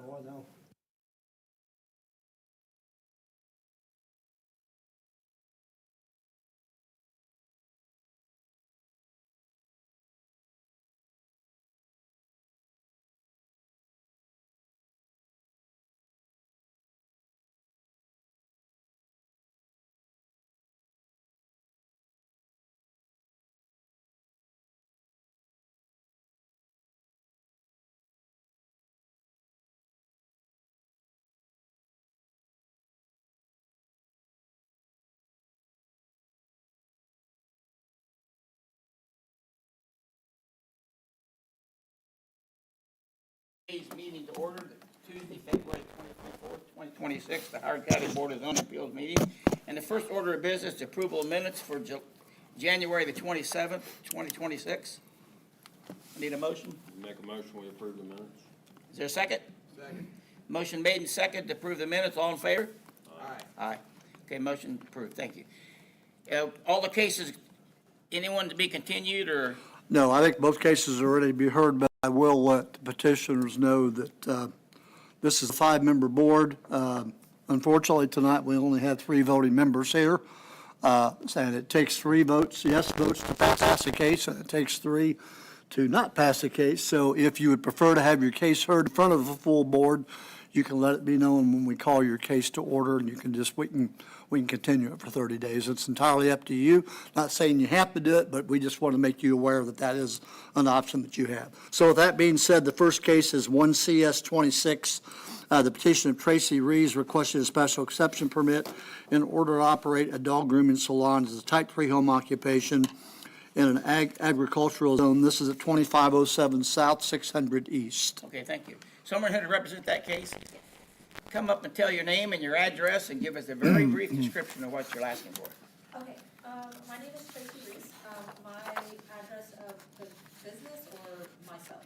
Oh, I know. Today's meeting to order, Tuesday, February 24th, 2026, the Howard County Board of Zoning Appeals meeting. And the first order of business, the approval of minutes for January the 27th, 2026. Need a motion? Make a motion, we approve the minutes. Is there a second? Second. Motion made and second to approve the minutes. All in favor? Aye. Aye. Okay, motion approved. Thank you. All the cases, anyone to be continued or? No, I think both cases are ready to be heard, but I will let the petitioners know that this is a five-member board. Unfortunately, tonight, we only had three voting members here. And it takes three votes, yes votes to pass a case, and it takes three to not pass a case. So if you would prefer to have your case heard in front of a full board, you can let it be known when we call your case to order, and you can just, we can continue it for 30 days. It's entirely up to you. Not saying you have to do it, but we just want to make you aware that that is an option that you have. So with that being said, the first case is 1 CS 26. The petition of Tracy Reeves requested a special exception permit in order to operate a dog grooming salon as a type 3 home occupation in an agricultural zone. This is at 2507 South 600 East. Okay, thank you. Someone here to represent that case? Come up and tell your name and your address and give us a very brief description of what you're asking for. Okay, my name is Tracy Reese. My address of the business or myself?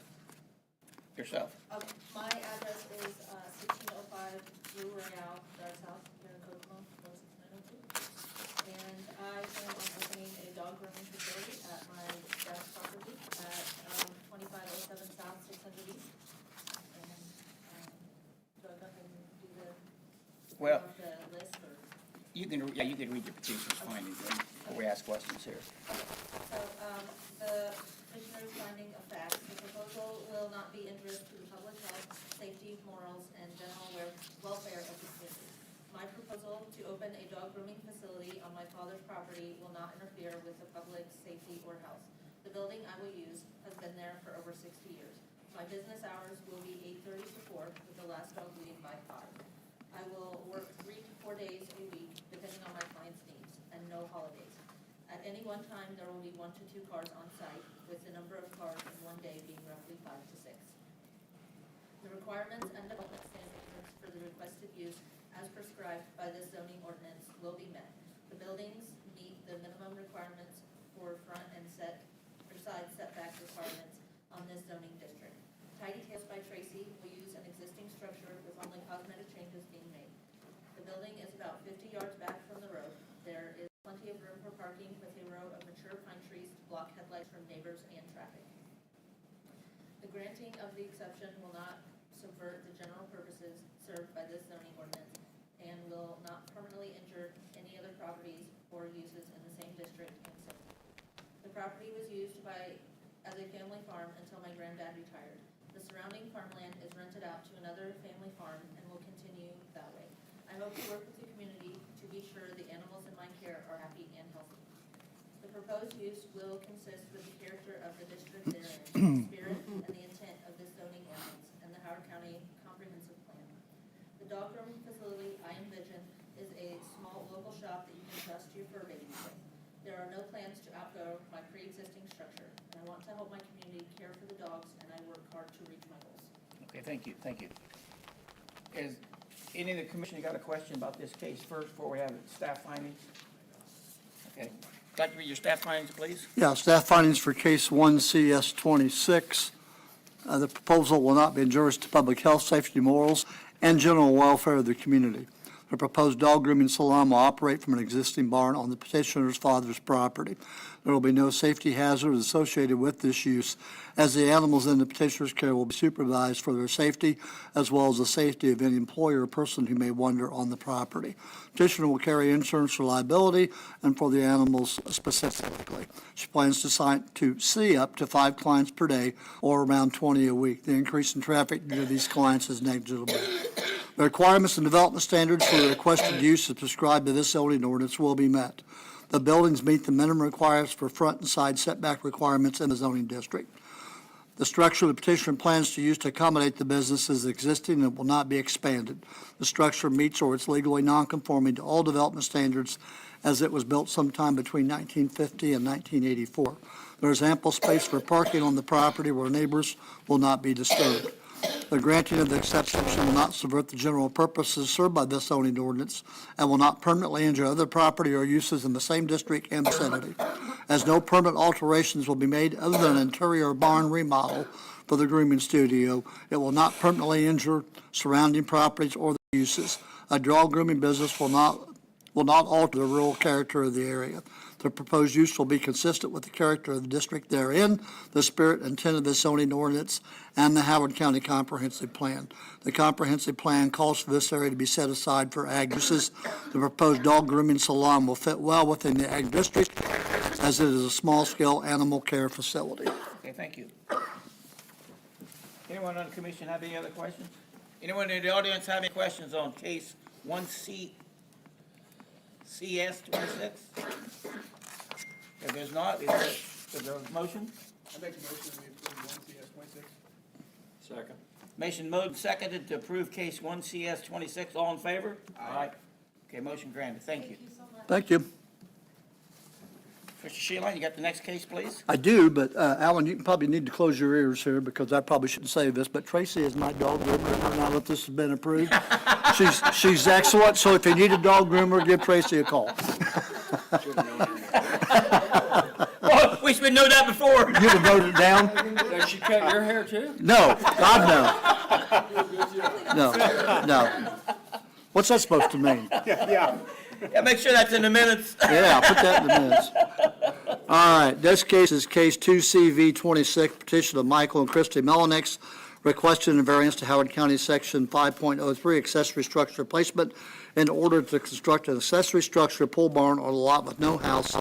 Yourself. Okay, my address is 1605 Blue Royale, Dark South, here in Kokomo, 16902. And I plan on opening a dog grooming facility at my dad's property at 2507 South 600 East. And, do I go ahead and do the, Well, the list or? you can read the petition's findings before we ask questions here. So, the petitioner's finding of facts, the proposal will not be injurious to the public health, safety, morals, and general welfare of the community. My proposal to open a dog grooming facility on my father's property will not interfere with the public's safety or health. The building I will use has been there for over 60 years. My business hours will be 8:30 to 4, with the last dog leaving by 5. I will work 3 to 4 days a week, depending on my client's needs, and no holidays. At any one time, there will be 1 to 2 cars on site, with the number of cars in one day being roughly 5 to 6. The requirements and development standards for the requested use as prescribed by this zoning ordinance will be met. The buildings meet the minimum requirements for front and side setback requirements on this zoning district. Tidy Tales by Tracy will use an existing structure with only cosmetic changes being made. The building is about 50 yards back from the road. There is plenty of room for parking with a row of mature pine trees to block headlights from neighbors and traffic. The granting of the exception will not subvert the general purposes served by this zoning ordinance and will not permanently injure any other properties or uses in the same district and city. The property was used as a family farm until my granddad retired. The surrounding farmland is rented out to another family farm and will continue that way. I hope to work with the community to be sure the animals in my care are happy and healthy. The proposed use will consist with the character of the district therein, the spirit and the intent of this zoning ordinance and the Howard County Comprehensive Plan. The dog grooming facility I envision is a small local shop that you can trust your fur babies with. There are no plans to outgrow my pre-existing structure, and I want to help my community care for the dogs, and I work hard to reach my goals. Okay, thank you. Is any of the commission got a question about this case first before we have staff findings? Okay. Like to read your staff findings, please? Yeah, staff findings for case 1 CS 26. The proposal will not be injurious to public health, safety, morals, and general welfare of the community. The proposed dog grooming salon will operate from an existing barn on the petitioner's father's property. There will be no safety hazards associated with this use, as the animals in the petitioner's care will be supervised for their safety, as well as the safety of any employee or person who may wander on the property. Petitioner will carry insurance for liability and for the animals specifically. She plans to see up to 5 clients per day, or around 20 a week. The increase in traffic due to these clients is negligible. The requirements and development standards for the requested use as prescribed by this zoning ordinance will be met. The buildings meet the minimum requirements for front and side setback requirements in the zoning district. The structure the petitioner plans to use to accommodate the business is existing and will not be expanded. The structure meets or is legally nonconforming to all development standards as it was built sometime between 1950 and 1984. There is ample space for parking on the property where neighbors will not be disturbed. The granting of the exception will not subvert the general purposes served by this zoning ordinance and will not permanently injure other property or uses in the same district and vicinity. As no permanent alterations will be made other than an interior barn remodel for the grooming studio, it will not permanently injure surrounding properties or the uses. A dog grooming business will not alter the rural character of the area. The proposed use will be consistent with the character of the district therein, the spirit and intent of the zoning ordinance, and the Howard County Comprehensive Plan. The comprehensive plan calls for this area to be set aside for ag uses. The proposed dog grooming salon will fit well within the ag district, as it is a small-scale animal care facility. Okay, thank you. Anyone on the commission have any other questions? Anyone in the audience have any questions on case 1C, CS 26? If there's not, is there a motion? I make a motion we approve 1CS 26. Second. Motion made and seconded to approve case 1CS 26. All in favor? Aye. Okay, motion granted. Thank you. Thank you so much. Thank you. Mr. Sheila, you got the next case, please? I do, but Alan, you probably need to close your ears here because I probably shouldn't say this, but Tracy is my dog groomer now that this has been approved. She's excellent, so if you need a dog groomer, give Tracy a call. Oh, we should know that before. You'd have voted down? Does she cut your hair too? No, God, no. No. What's that supposed to mean? Yeah, make sure that's in the minutes. Yeah, put that in the minutes. All right, this case is case 2CV26, petition of Michael and Christy Melanix, requesting a variance to Howard County Section 5.03, accessory structure placement, in order to construct an accessory structure, pole barn, or lot with no house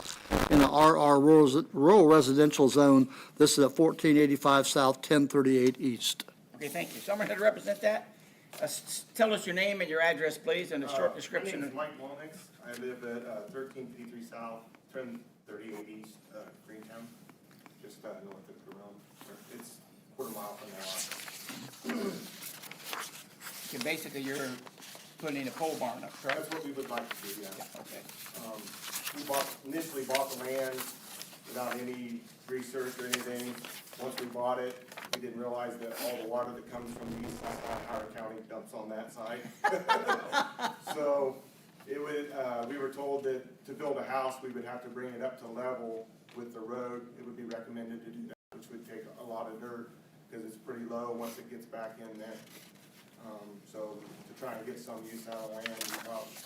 in the RR rural residential zone. This is at 1485 South, 1038 East. Okay, thank you. Someone here to represent that? Tell us your name and your address, please, and a short description. My name is Mike Walnix. I live at 1353 South, 1038 East, Greentown, just north of Jerome. It's a quarter mile from the lot. Okay, basically, you're putting in a pole barn up, correct? That's what we would like to do, yeah. Okay. We initially bought the land without any research or anything. Once we bought it, we didn't realize that all the water that comes from the east side of Howard County dumps on that side. So we were told that to build a house, we would have to bring it up to level with the road. It would be recommended to do that, which would take a lot of dirt because it's pretty low once it gets back in there. So to try and get some use out of land,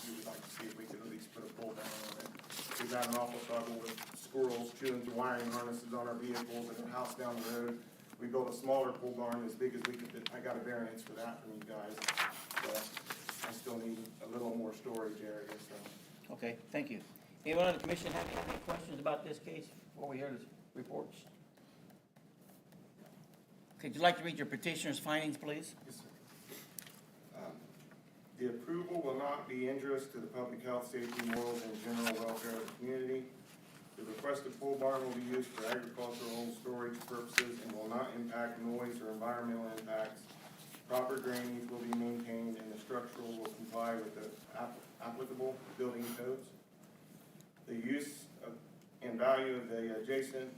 we would like to see if we could at least put a pole down on it. We've had an awful struggle with squirrels chewing through wiring harnesses on our vehicles and our house down the road. We built a smaller pole barn as big as we could. I got a variance for that from you guys, but I still need a little more storage area, so. Okay, thank you. Anyone on the commission have any questions about this case before we hear the reports? Could you like to read your petitioner's findings, please? Yes, sir. The approval will not be injurious to the public health, safety, morals, and general welfare of the community. The requested pole barn will be used for agricultural storage purposes and will not impact noise or environmental impacts. Proper drainage will be maintained and the structure will comply with the applicable building codes. The use and value of the area adjacent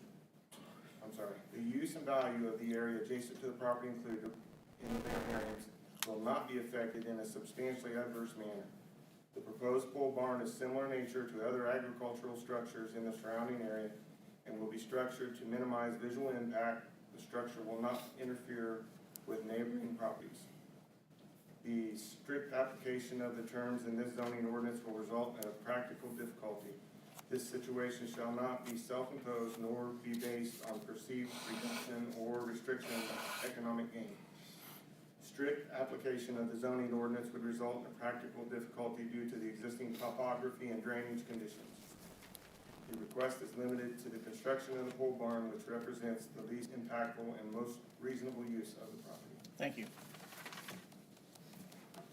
to the property included in the variance will not be affected in a substantially adverse manner. The proposed pole barn is similar in nature to other agricultural structures in the surrounding area and will be structured to minimize visual impact. The structure will not interfere with neighboring properties. The strict application of the terms in this zoning ordinance will result in a practical difficulty. This situation shall not be self-imposed nor be based on perceived reduction or restriction of economic gain. Strict application of the zoning ordinance would result in a practical difficulty due to the existing topography and drainage conditions. The request is limited to the construction of the pole barn, which represents the least impactful and most reasonable use of the property. Thank you.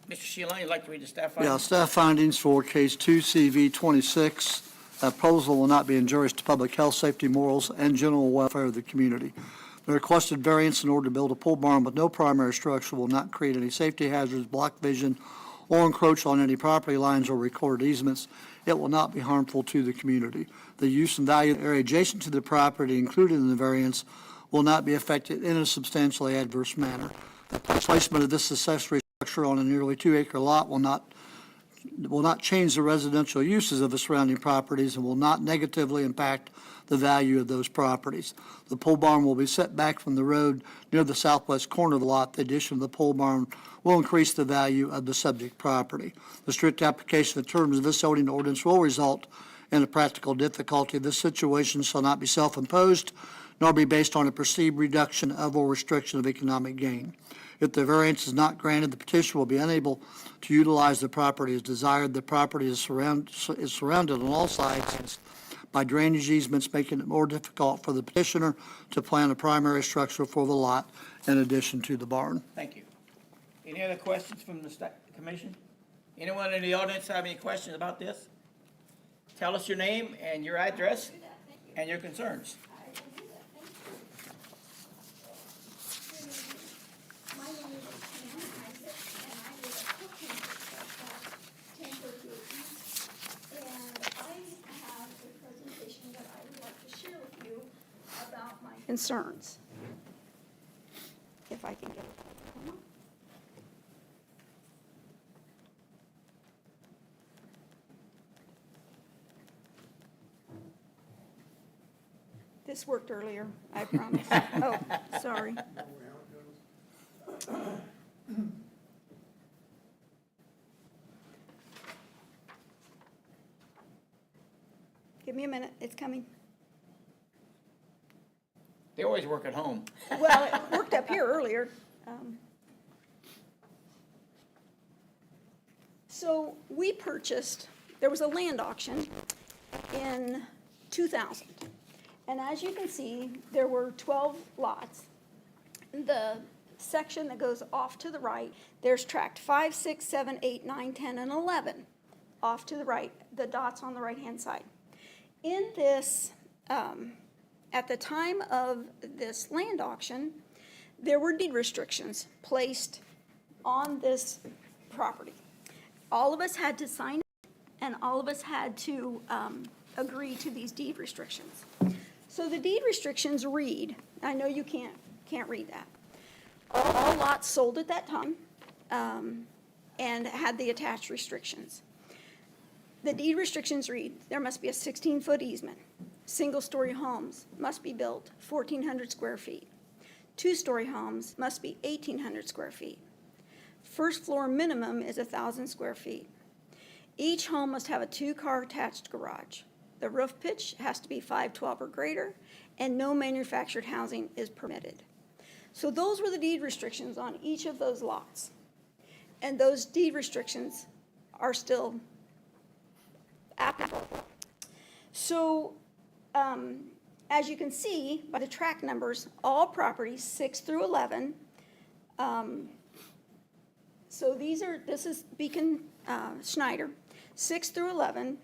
Mr. Sheehan, you'd like to read the staff Yeah, findings? staff findings for case 2CV26. Proposal will not be injurious to public health, safety, morals, and general welfare of the community. The requested variance in order to build a pole barn with no primary structure will not create any safety hazards, block vision, or encroach on any property lines or recorded easements. It will not be harmful to the community. The use and value of the area adjacent to the property included in the variance will not be affected in a substantially adverse manner. The placement of this accessory structure on a nearly 2-acre lot will not change the residential uses of the surrounding properties and will not negatively impact the value of those properties. The pole barn will be set back from the road near the southwest corner of the lot. The addition of the pole barn will increase the value of the subject property. The strict application of the terms of this zoning ordinance will result in a practical difficulty. This situation shall not be self-imposed nor be based on a perceived reduction of or restriction of economic gain. If the variance is not granted, the petitioner will be unable to utilize the property as desired. The property is surrounded on all sides by drainage easements, making it more difficult for the petitioner to plan a primary structure for the lot in addition to the barn. Thank you. Any other questions from the commission? Anyone in the audience have any questions about this? Tell us your name and your address and your concerns. My name is Pam Isaac, and I live at 1038 East. And I have a presentation that I would like to share with you about my concerns. If I can get it. Come on. This worked earlier, I promise. Oh, sorry. Give me a minute, it's coming. They always work at home. Well, it worked up here earlier. So we purchased, there was a land auction in 2000. And as you can see, there were 12 lots. The section that goes off to the right, there's tract 5, 6, 7, 8, 9, 10, and 11 off to the right, the dots on the right-hand side. In this, at the time of this land auction, there were deed restrictions placed on this property. All of us had to sign it, and all of us had to agree to these deed restrictions. So the deed restrictions read, I know you can't read that. All lots sold at that time and had the attached restrictions. The deed restrictions read, there must be a 16-foot easement. Single-story homes must be built 1,400 square feet. Two-story homes must be 1,800 square feet. First floor minimum is 1,000 square feet. Each home must have a 2-car attached garage. The roof pitch has to be 512 or greater, and no manufactured housing is permitted. So those were the deed restrictions on each of those lots. And those deed restrictions are still applicable. So as you can see by the tract numbers, all properties 6 through 11, so this is Beacon Schneider, 6 through 11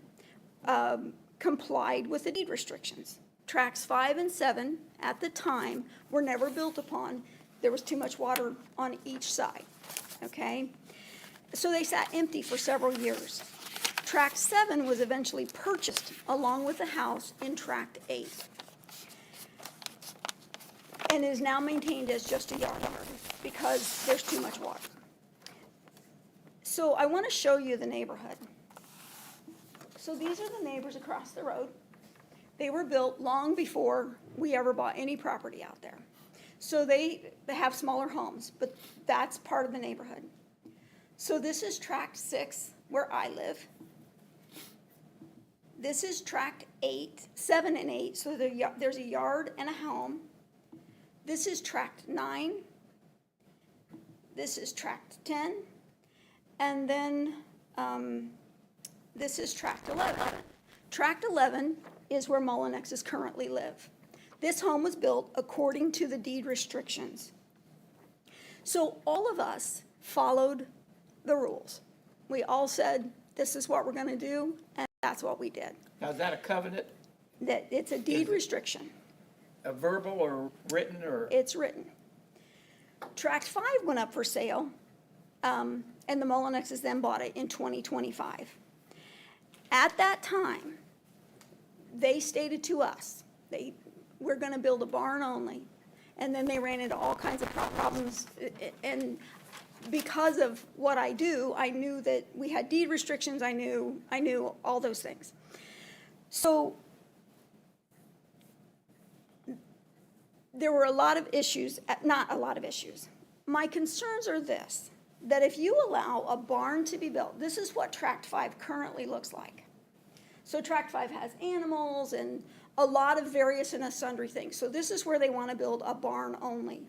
complied with the deed restrictions. Tracts 5 and 7 at the time were never built upon. There was too much water on each side, okay? So they sat empty for several years. Tract 7 was eventually purchased along with the house in Tract 8 and is now maintained as just a yard because there's too much water. So I want to show you the neighborhood. So these are the neighbors across the road. They were built long before we ever bought any property out there. So they have smaller homes, but that's part of the neighborhood. So this is tract 6, where I live. This is tract 8, 7 and 8, so there's a yard and a home. This is tract 9. This is tract 10. And then this is tract 11. Tract 11 is where Mullinexes currently live. This home was built according to the deed restrictions. So all of us followed the rules. We all said, this is what we're going to do, and that's what we did. Now, is that a covenant, That it's a deed restriction. a verbal or written or? It's written. Tract 5 went up for sale, and the Mullinexes then bought it in 2025. At that time, they stated to us, we're going to build a barn only. And then they ran into all kinds of problems. And because of what I do, I knew that we had deed restrictions. I knew all those things. So there were a lot of issues, not a lot of issues. My concerns are this, that if you allow a barn to be built, this is what Tract 5 currently looks like. So Tract 5 has animals and a lot of various and sundry things. So this is where they want to build a barn only.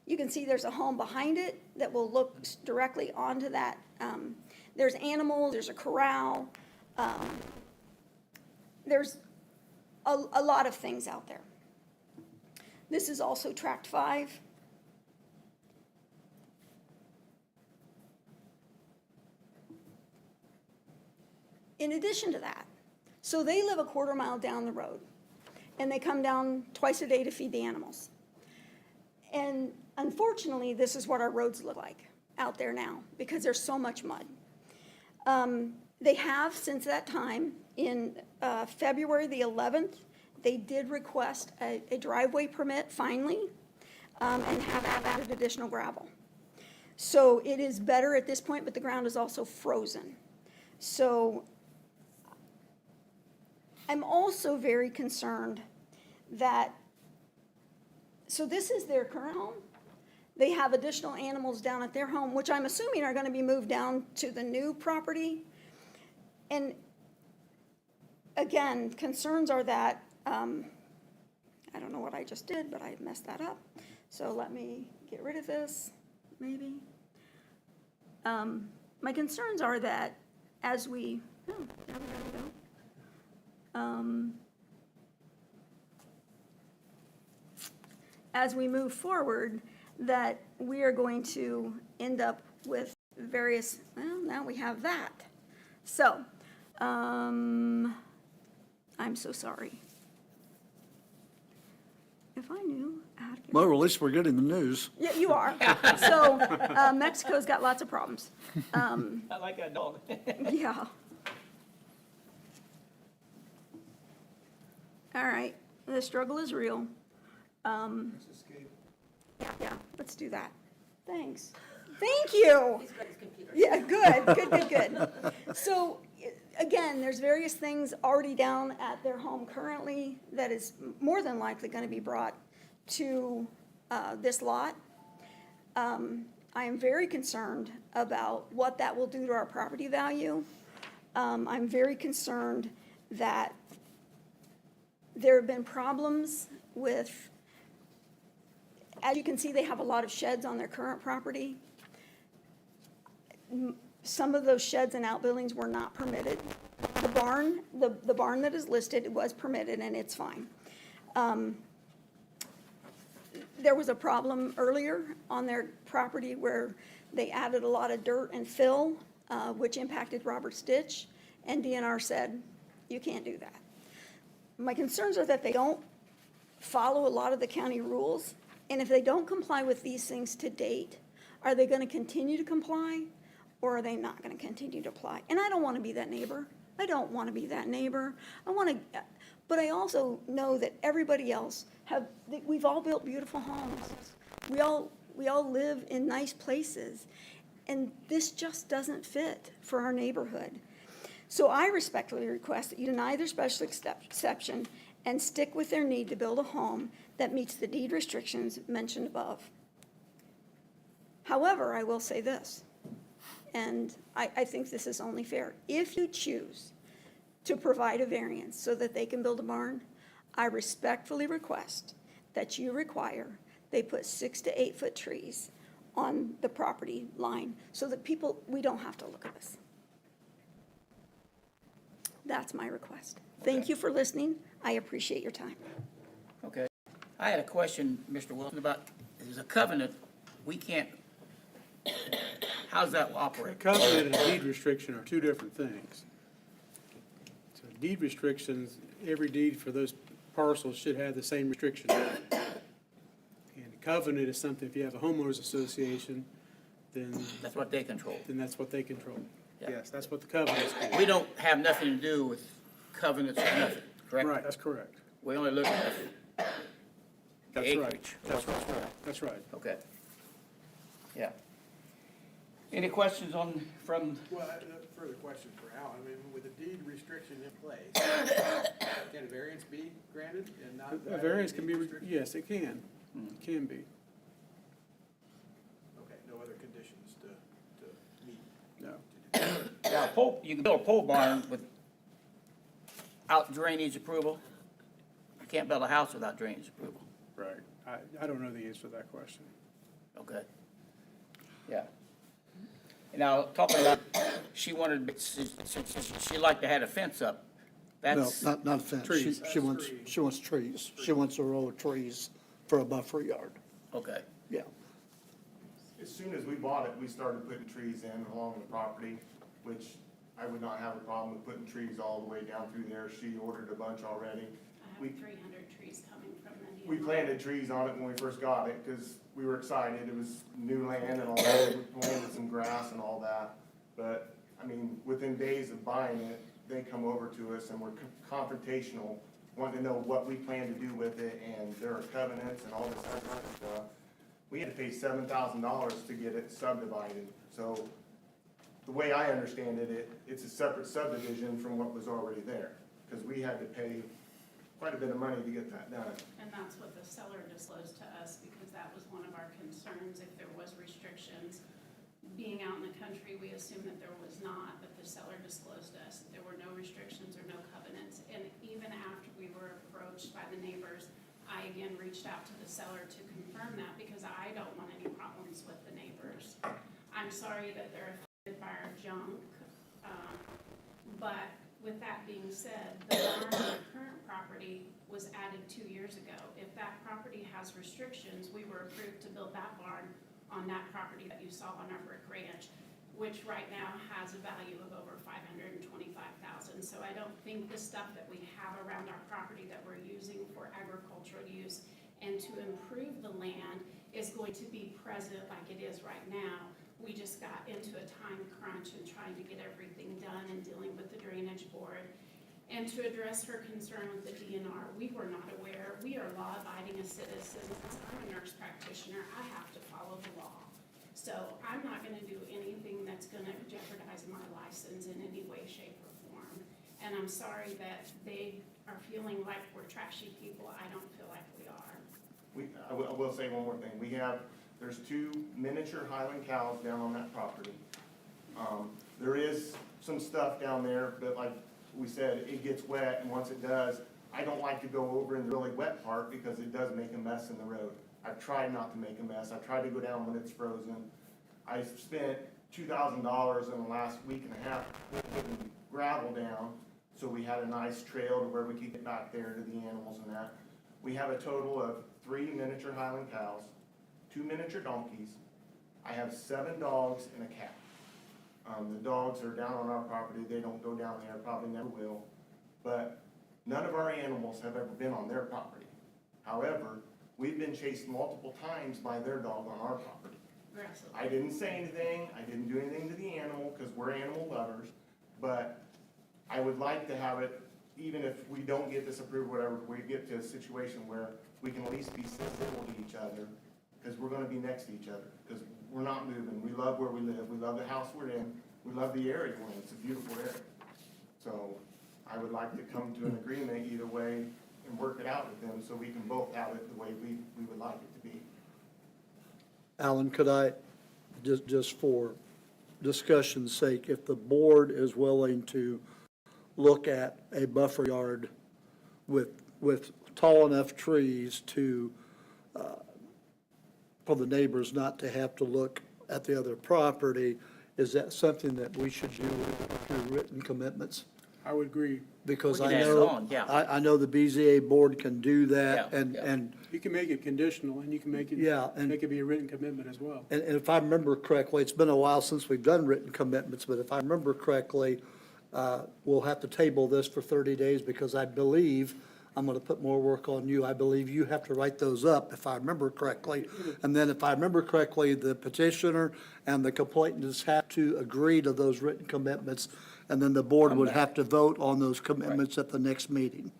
You can see there's a home behind it that will look directly onto that. There's animals, there's a corral. There's a lot of things out there. This is also Tract 5. In addition to that, so they live a quarter mile down the road, and they come down twice a day to feed the animals. And unfortunately, this is what our roads look like out there now, because there's so much mud. They have, since that time, in February the 11th, they did request a driveway permit finally, and have added additional gravel. So it is better at this point, but the ground is also frozen. So I'm also very concerned that, so this is their current home. They have additional animals down at their home, which I'm assuming are going to be moved down to the new property. And again, concerns are that, I don't know what I just did, but I messed that up. So let me get rid of this, maybe. My concerns are that as we, there we go. As we move forward, that we are going to end up with various, well, now we have that. So, I'm so sorry. If I knew how to get. Well, at least we're getting the news. Yeah, you are. So, Mexico's got lots of problems. I like that dog. Yeah. All right, the struggle is real. Let's escape. Yeah, let's do that. Thanks. Thank you. He's got his computer. Yeah, good. So, again, there's various things already down at their home currently that is more than likely going to be brought to this lot. I am very concerned about what that will do to our property value. I'm very concerned that there have been problems with, as you can see, they have a lot of sheds on their current property. Some of those sheds and outbuildings were not permitted. The barn, the barn that is listed was permitted, and it's fine. There was a problem earlier on their property where they added a lot of dirt and fill, which impacted Robert's Ditch, and DNR said, you can't do that. My concerns are that they don't follow a lot of the county rules, and if they don't comply with these things to date, are they going to continue to comply, or are they not going to continue to apply? And I don't want to be that neighbor. I don't want to be that neighbor. But I also know that everybody else we've all built beautiful homes. We all live in nice places, and this just doesn't fit for our neighborhood. So I respectfully request that you deny their special exception and stick with their need to build a home that meets the deed restrictions mentioned above. However, I will say this. And I think this is only fair. If you choose to provide a variance so that they can build a barn, I respectfully request that you require they put 6 to 8 foot trees on the property line so that people, we don't have to look at this. That's my request. Thank you for listening. I appreciate your time. Okay. I had a question, Mr. Wilson, about, there's a covenant, we can't, how's that A operate? covenant and a deed restriction are two different things. So deed restrictions, every deed for those parcels should have the same restrictions. And a covenant is something, if you have a homeowners association, then That's what they control. that's what they control. Yeah. Yes, that's what the covenants do. We don't have nothing to do with covenants or nothing, correct? Right, that's correct. We only look at the That's right. acreage. That's right. Okay. Yeah. Any questions from, Well, a further question for Alan, I mean, with a deed restriction in place, can a variance be granted and not? A variance can be, violate the deed restriction? yes, it can. It can be. Okay, no other conditions to meet. No. now, you can build a pole barn without drainage approval? You can't build a house without drainage approval, Right. I don't know the answer to that question. okay? Yeah. Now, talking about, she liked to have a fence up. No, That's, not a fence. Trees. She wants trees. She wants a row of trees for a buffer yard. okay. Yeah. As soon as we bought it, we started putting trees in along the property, which I would not have a problem with putting trees all the way down through there. She ordered a bunch already. I We- have 300 trees coming from the We DNR. planted trees on it when we first got it, because we were excited, it was new land and all that, we planted some grass and all that. But, I mean, within days of buying it, they come over to us and we're confrontational, wanting to know what we plan to do with it, and there are covenants and all this other kind of stuff. We had to pay $7,000 to get it subdivided, so the way I understand it, it's a separate subdivision from what was already there, because we had to pay quite a bit of money to get that done. And that's what the seller disclosed to us, because that was one of our concerns, if there was restrictions. Being out in the country, we assumed that there was not, but the seller disclosed to us that there were no restrictions or no covenants. And even after we were approached by the neighbors, I again reached out to the seller to confirm that, because I don't want any problems with the neighbors. I'm sorry that they're affected by our junk, but with that being said, the barn on the current property was added 2 years ago. If that property has restrictions, we were approved to build that barn on that property that you saw on our brick ranch, which right now has a value of over $525,000. So I don't think the stuff that we have around our property that we're using for agricultural use and to improve the land is going to be present like it is right now. We just got into a time crunch and trying to get everything done and dealing with the drainage board. And to address her concern with the DNR, we were not aware. We are law-abiding citizens. I'm a nurse practitioner. I have to follow the law. So I'm not gonna do anything that's gonna jeopardize my license in any way, shape, or form. And I'm sorry that they are feeling like we're trashy people. I don't feel like we are. I will say one more thing. There's 2 miniature Highland cows down on that property. There is some stuff down there, but like we said, it gets wet, and once it does, I don't like to go over in the really wet part because it does make a mess in the road. I've tried not to make a mess. I try to go down when it's frozen. I spent $2,000 in the last week and a half putting gravel down, so we had a nice trail to where we could get back there to the animals and that. We have a total of 3 miniature Highland cows, 2 miniature donkeys. I have 7 dogs and a cat. The dogs are down on our property. They don't go down there, probably never will. But none of our animals have ever been on their property. However, we've been chased multiple times by their dog on our property. Aggressive. I didn't say anything, I didn't do anything to the animal, because we're animal lovers, but I would like to have it, even if we don't get this approved, whatever, we get to a situation where we can at least be civil to each other, because we're gonna be next to each other, because we're not moving, we love where we live, we love the house we're in, we love the area we're in, it's a beautiful area. So, I would like to come to an agreement either way and work it out with them, so we can both have it the way we would like it to be. Alan, could I, just for discussion's sake, if the board is willing to look at a buffer yard with tall enough trees to, for the neighbors not to have to look at the other property, is that something that we should do through written commitments? I would agree. Because We I can add it know, on, yeah. I know the BZA board can do that, Yeah, and, yeah. and You can make it conditional, and you can make it. Yeah, and- Make it be a written commitment as well. And if I remember correctly, it's been a while since we've done written commitments, but if I remember correctly, we'll have to table this for 30 days because I believe, I'm going to put more work on you, I believe you have to write those up, if I remember correctly. And then if I remember correctly, the petitioner and the complainants have to agree to those written commitments, and then the board would have to vote on those commitments at the next meeting.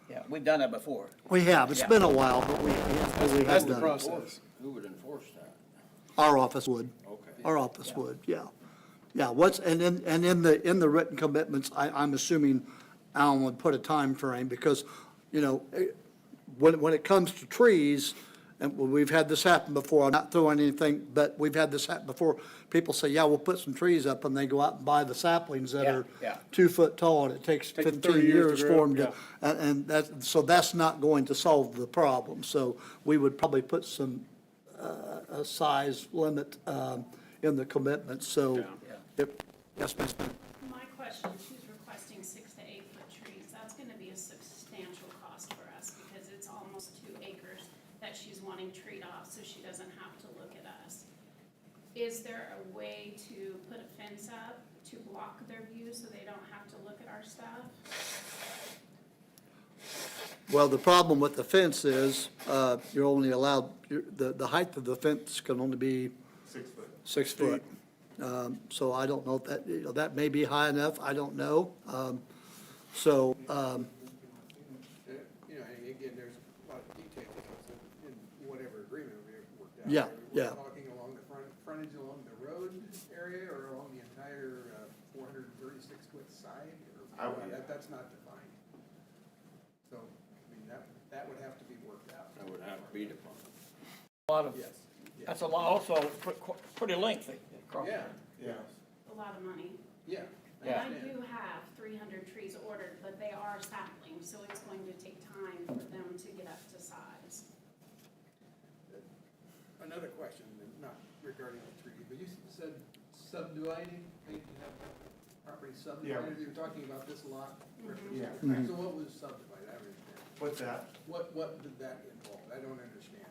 Yeah, we've done that before. We have, it's Yeah. been a while, but we That's have the done it. process. Who would enforce that? Our office would. Okay. Our office would, yeah. Yeah, in the written commitments, I'm assuming Alan would put a time frame because, you know, when it comes to trees, and we've had this happen before, I'm not throwing anything, but we've had this happen before. People say, yeah, we'll put some trees up, and they go out and buy the saplings that Yeah, are yeah. 2 foot tall, and it takes Take them 15 30 years years to for grow, them to, and so that's not going to solve the problem. So we would probably put some, a size limit, in the commitment, so. Yes, Ms. Smith? My question, she's requesting 6 to 8 foot trees. That's gonna be a substantial cost for us because it's almost 2 acres that she's wanting treed off, so she doesn't have to look at us. Is there a way to put a fence up to block their view so they don't have to look at our stuff? Well, the problem with the fence is, you're only allowed, the height of the fence can only be 6 foot. 6 foot. So I don't know if that, that may be high enough, I don't know. So, You know, and again, there's a lot of details in whatever agreement we worked out. Yeah, yeah. We're talking along the frontage along the road area or along the entire 436 foot side? I Or, would- that's not defined. So, I mean, that would have to be worked out. That would have to be defined. A lot of, Yes. that's a lot, also pretty lengthy. across Yeah, there. Yeah. A lot of money. yeah. And I understand. do have 300 trees ordered, but they are saplings, so it's going to take time for them to get up to size. Another question, not regarding the tree, but you said subdividing, they can have property subdivided, you were talking about this lot. Yeah. So what was subdivided, I don't understand. What's that? What did that involve? I don't understand.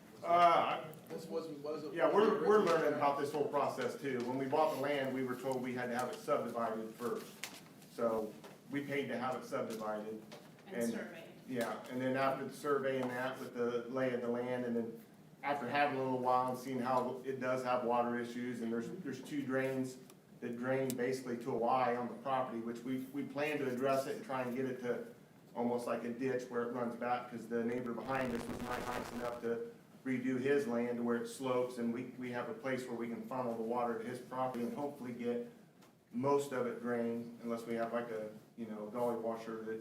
This wasn't. Yeah, we're learning about this whole process too. When we bought the land, we were told we had to have it subdivided first. So we paid to have it subdivided. And surveyed. Yeah, and then after the survey and that with the lay of the land, and then after having a little while and seeing how it does have water issues, and there's 2 drains that drain basically to a Y on the property, which we plan to address it and try and get it to almost like a ditch where it runs back, because the neighbor behind us was nice enough to redo his land to where it slopes, and we have a place where we can funnel the water to his property and hopefully get most of it drained, unless we have like a, gully washer that,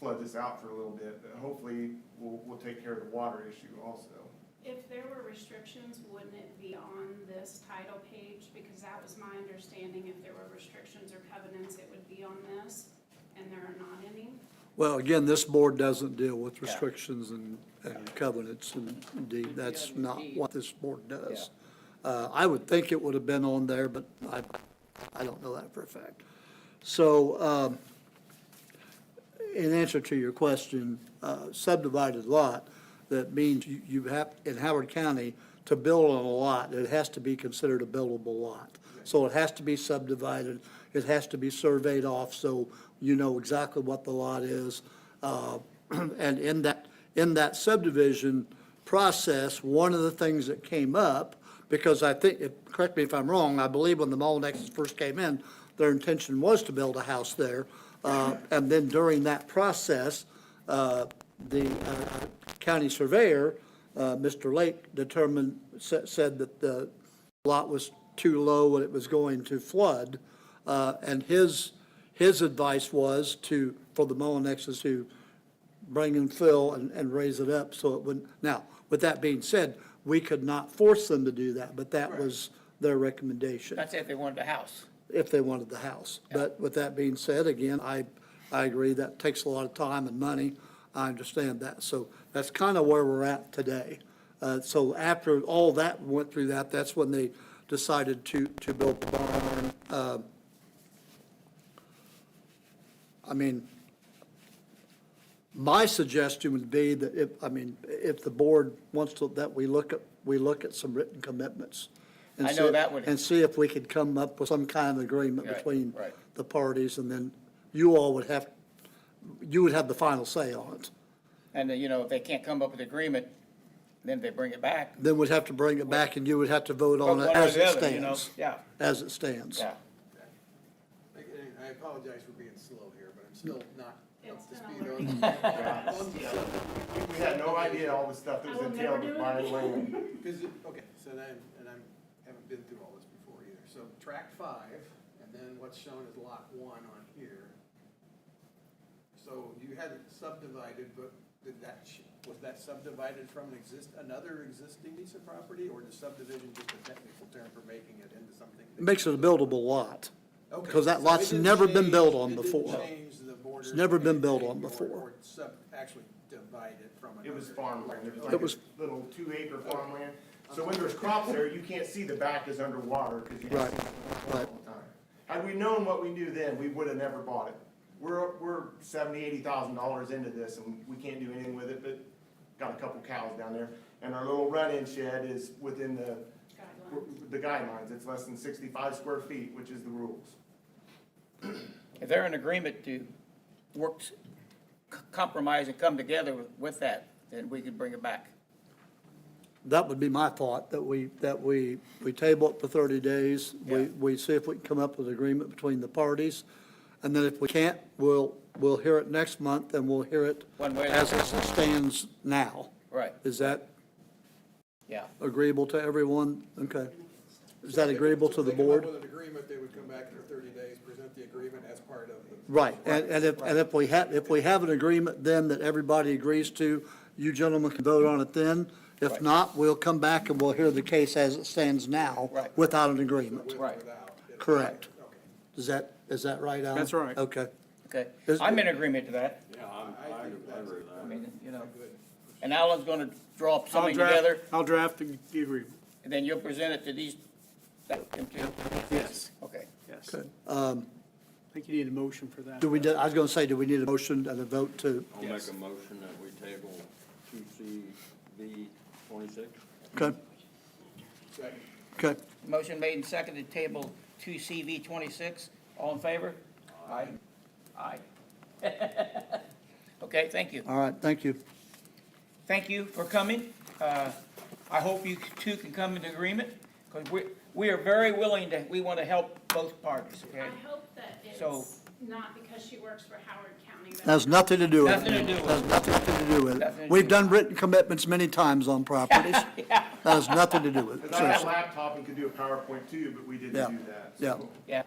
floods us out for a little bit. But hopefully, we'll take care of the water issue also. If there were restrictions, wouldn't it be on this title page? Because that was my understanding, if there were restrictions or covenants, it would be on this, and there are not any. well, again, this board doesn't deal with restrictions and covenants, and indeed, that's not what this board does. I would think it would have been on there, but I don't know that for a fact. So, in answer to your question, subdivided lot, that means you have, in Howard County, to build on a lot, it has to be considered a buildable lot. So it has to be subdivided, it has to be surveyed off, so you know exactly what the lot is. And in that subdivision process, one of the things that came up, because I think, correct me if I'm wrong, I believe when the Molinexes first came in, their intention was to build a house there. And then during that process, the county surveyor, Mr. Lake, said that the lot was too low and it was going to flood. And his advice was for the Molinexes to bring and fill and raise it up so it wouldn't. Now, with that being said, we could not force them to do that, but that was their recommendation, That's if they wanted a house. if they wanted the house. But with that being said, again, I agree that takes a lot of time and money. I understand that. So that's kind of where we're at today. So after all that went through that, that's when they decided to build the barn. I mean, my suggestion would be that if the board wants to, that we look at some written commitments. And I know see- that would- And see if we could come up with some kind of agreement Right, between right. the parties, and then you all would have the final say on it. And, you know, if they can't come up with agreement, then they bring it back. Then we'd have to bring it back, and you would have to vote on One it or as the it other, you know? stands. Yeah, As it stands. yeah. I apologize for being slow here, but I'm still not It's up to been a speed learning on. We had no idea all the stuff that was I will never entailed with do it buying again. land. Because, okay, so then, and I haven't been through all this before either. So tract 5, and then what's shown as lot 1 on here. So you had it subdivided, but was that subdivided from another existing piece of property? Or is subdivision just a technical term for making it into something? It makes it a buildable lot. Okay, because that so lot's it didn't never been built change- on it didn't before. change the borders It's never or been built anything, on before. Or actually divide it from another. It was farmland. It was It like was- a little 2-acre farmland. So when there's crops there, you can't see the back is underwater because you Right, can see it all right. the time. Had we known what we knew then, we would have never bought it. We're $70,000-$80,000 into this and we can't do anything with it, but got a couple cows down there. And our little run-in shed is within the guidelines. It's less than 65 square feet, which is the rules. If they're in agreement to work, compromise and come together with that, then we could bring it back. That would be my thought, that we table it for 30 days. Yeah. We see if we can come up with agreement between the parties. And then if we can't, we'll hear it next month, and we'll hear it One way or as the it stands now. Right, Is that yeah. agreeable to everyone? Okay. Is that agreeable to the If they board? come up with an agreement, they would come back in 30 days, present the agreement as part of the. Right, and if we have an agreement then that everybody agrees to, you gentlemen can vote on it then. If Right. not, we'll come back and we'll hear the case as it stands now. Right. Without an agreement. With or Right. without. Correct. Okay. Is that right, Alan? That's right. Okay. Okay, Is- I'm in agreement to that. Yeah, I agree with I that. mean, you know, and Alan's gonna draw up I'll something draft- together, I'll draft the agreement. and then you'll present it to these, them two? Yes, Okay. yes. Okay. I think you need a motion for that. I was going to say, do we need a motion and a vote to, I'll make Yes. a motion that we table 2CV 26. okay, Second. okay. Motion made and seconded, table 2CV 26. All in favor? Aye. Aye. Okay, thank you. All right, thank you. Thank you for coming. I hope you two can come into agreement, because we are very willing to, we want to help both parties, okay? I hope that So- it's not because she works for Howard County. that- Has nothing to do with it. Nothing to do with Has it. nothing to do with Nothing to it. do We've with done written commitments many times on properties. That has nothing to do with it, Because I had a seriously. laptop and could do a PowerPoint too, but we didn't Yeah. do that. Yeah. so. Yeah,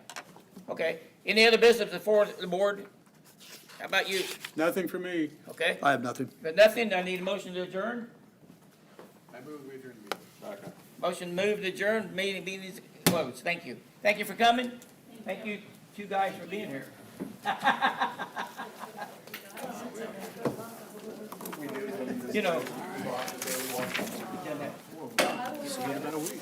okay. Any other business before the board? How about you? Nothing for me. Okay? I have nothing. But nothing, I need a motion to adjourn. I move we adjourn the meeting. Second. Motion moved, adjourned, meeting is closed. Thank you. Thank you for coming. Thank you, two guys, for being here. You know. See you in about a week.